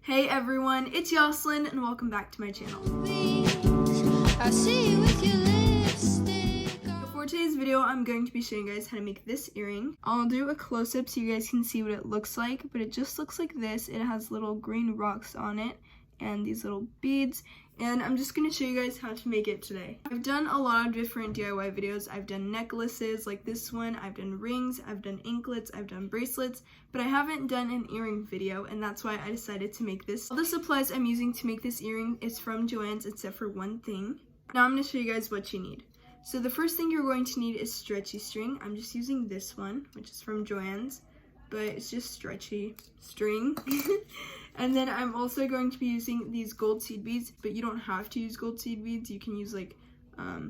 Hey everyone, it's Yoslyn and welcome back to my channel. For today's video, I'm going to be showing you guys how to make this earring. I'll do a close-up so you guys can see what it looks like, but it just looks like this. It has little green rocks on it and these little beads, and I'm just going to show you guys how to make it today. I've done a lot of different DIY videos. I've done necklaces like this one, I've done rings, I've done anklets, I've done bracelets, but I haven't done an earring video, and that's why I decided to make this. All the supplies I'm using to make this earring is from Joann's except for one thing. Now I'm going to show you guys what you need. So the first thing you're going to need is stretchy string. I'm just using this one, which is from Joann's, but it's just stretchy string. And then I'm also going to be using these gold seed beads, but you don't have to use gold seed beads. You can use like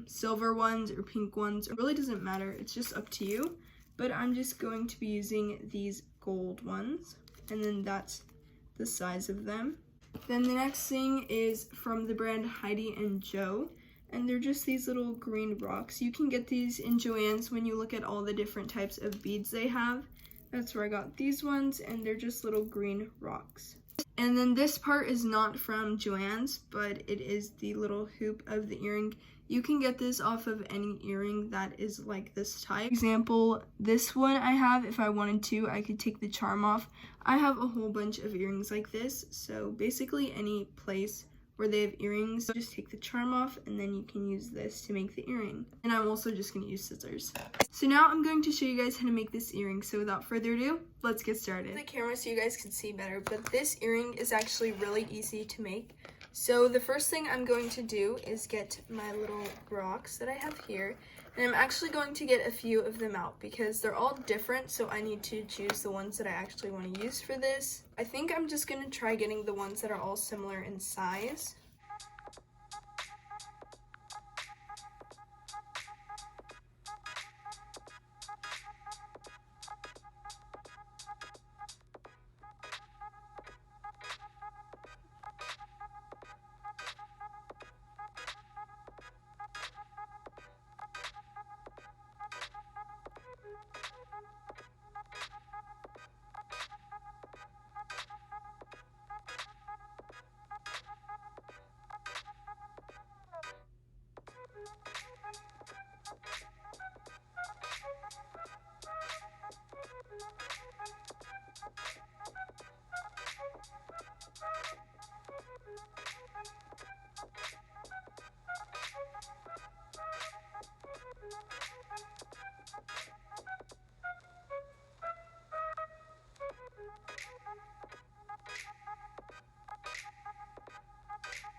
silver ones or pink ones. It really doesn't matter. It's just up to you. But I'm just going to be using these gold ones, and then that's the size of them. Then the next thing is from the brand Heidi and Joe, and they're just these little green rocks. You can get these in Joann's when you look at all the different types of beads they have. That's where I got these ones, and they're just little green rocks. And then this part is not from Joann's, but it is the little hoop of the earring. You can get this off of any earring that is like this type. For example, this one I have, if I wanted to, I could take the charm off. I have a whole bunch of earrings like this, so basically any place where they have earrings, just take the charm off and then you can use this to make the earring. And I'm also just going to use scissors. So now I'm going to show you guys how to make this earring. So without further ado, let's get started. The camera so you guys can see better, but this earring is actually really easy to make. So the first thing I'm going to do is get my little rocks that I have here. And I'm actually going to get a few of them out because they're all different, so I need to choose the ones that I actually want to use for this. I think I'm just going to try getting the ones that are all similar in size.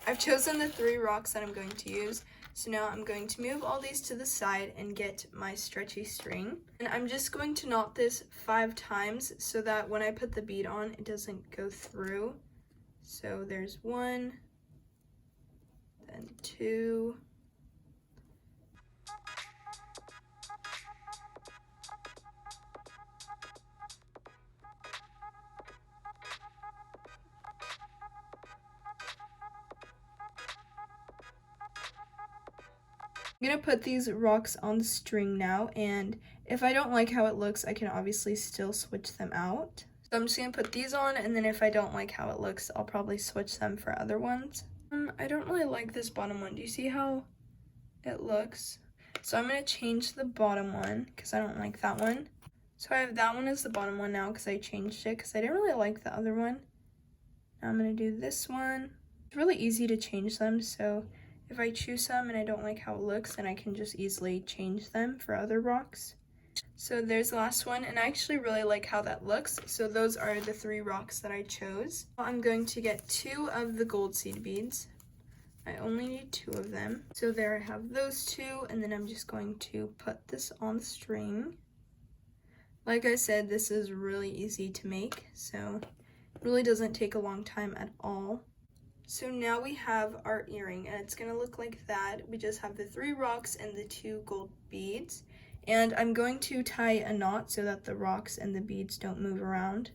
I've chosen the 3 rocks that I'm going to use, so now I'm going to move all these to the side and get my stretchy string. And I'm just going to knot this 5 times so that when I put the bead on, it doesn't go through. So there's 1, then 2, I'm gonna put these rocks on the string now, and if I don't like how it looks, I can obviously still switch them out. So I'm just gonna put these on, and then if I don't like how it looks, I'll probably switch them for other ones. I don't really like this bottom one. Do you see how it looks? So I'm gonna change the bottom one because I don't like that one. So I have that one as the bottom one now because I changed it because I didn't really like the other one. Now I'm gonna do this one. It's really easy to change them, so if I choose some and I don't like how it looks, then I can just easily change them for other rocks. So there's the last one, and I actually really like how that looks. So those are the 3 rocks that I chose. I'm going to get 2 of the gold seed beads. I only need 2 of them. So there I have those 2, and then I'm just going to put this on the string. Like I said, this is really easy to make, so it really doesn't take a long time at all. So now we have our earring, and it's going to look like that. We just have the 3 rocks and the 2 gold beads. And I'm going to tie a knot so that the rocks and the beads don't move around.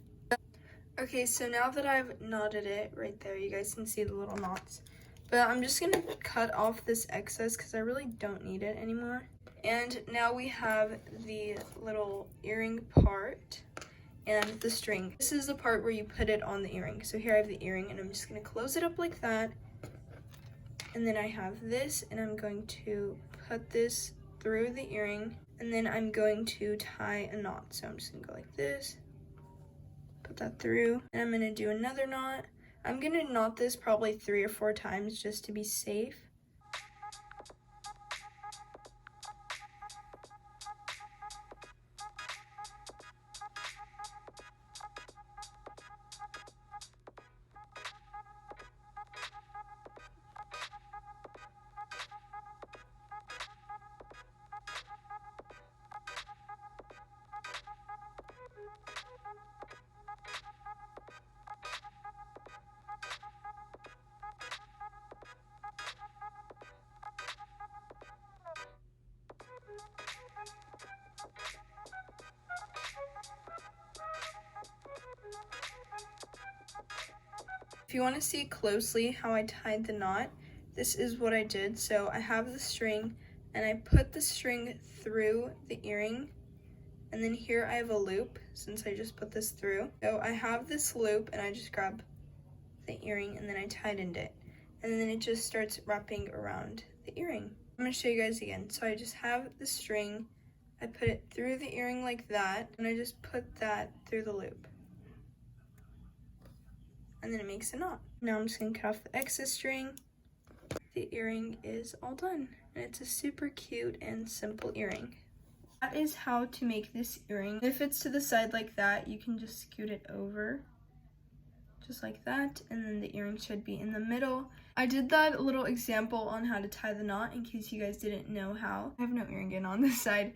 Okay, so now that I've knotted it right there, you guys can see the little knots. But I'm just going to cut off this excess because I really don't need it anymore. And now we have the little earring part. and the string. This is the part where you put it on the earring. So here I have the earring, and I'm just gonna close it up like that. And then I have this, and I'm going to put this through the earring, and then I'm going to tie a knot. So I'm just gonna go like this, put that through, and I'm gonna do another knot. I'm gonna knot this probably 3 or 4 times just to be safe. If you want to see closely how I tied the knot, this is what I did. So I have the string, and I put the string through the earring, and then here I have a loop since I just put this through. So I have this loop, and I just grab the earring, and then I tightened it, and then it just starts wrapping around the earring. I'm going to show you guys again. So I just have the string, I put it through the earring like that, and I just put that through the loop. And then it makes a knot. Now I'm just gonna cut off the excess string. The earring is all done, and it's a super cute and simple earring. That is how to make this earring. If it's to the side like that, you can just scoot it over, just like that, and then the earring should be in the middle. I did that little example on how to tie the knot in case you guys didn't know how. I have no earring on this side,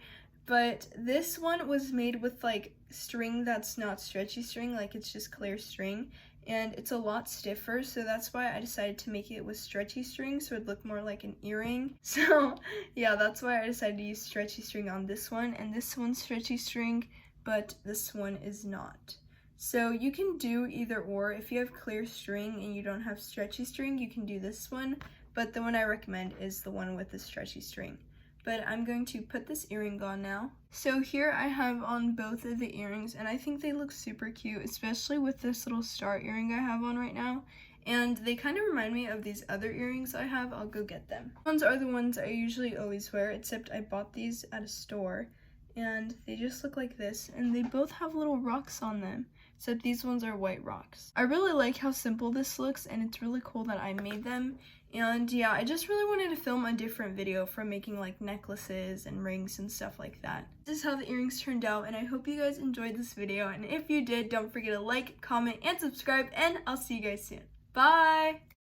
but this one was made with like string that's not stretchy string, like it's just clear string. And it's a lot stiffer, so that's why I decided to make it with stretchy string so it'd look more like an earring. So yeah, that's why I decided to use stretchy string on this one, and this one's stretchy string, but this one is not. So you can do either or. If you have clear string and you don't have stretchy string, you can do this one, but the one I recommend is the one with the stretchy string. But I'm going to put this earring on now. So here I have on both of the earrings, and I think they look super cute, especially with this little star earring I have on right now. And they kind of remind me of these other earrings I have. I'll go get them. These ones are the ones I usually always wear, except I bought these at a store, and they just look like this, and they both have little rocks on them, except these ones are white rocks. I really like how simple this looks, and it's really cool that I made them. And yeah, I just really wanted to film a different video for making like necklaces and rings and stuff like that. This is how the earrings turned out, and I hope you guys enjoyed this video. And if you did, don't forget to like, comment, and subscribe, and I'll see you guys soon. Bye!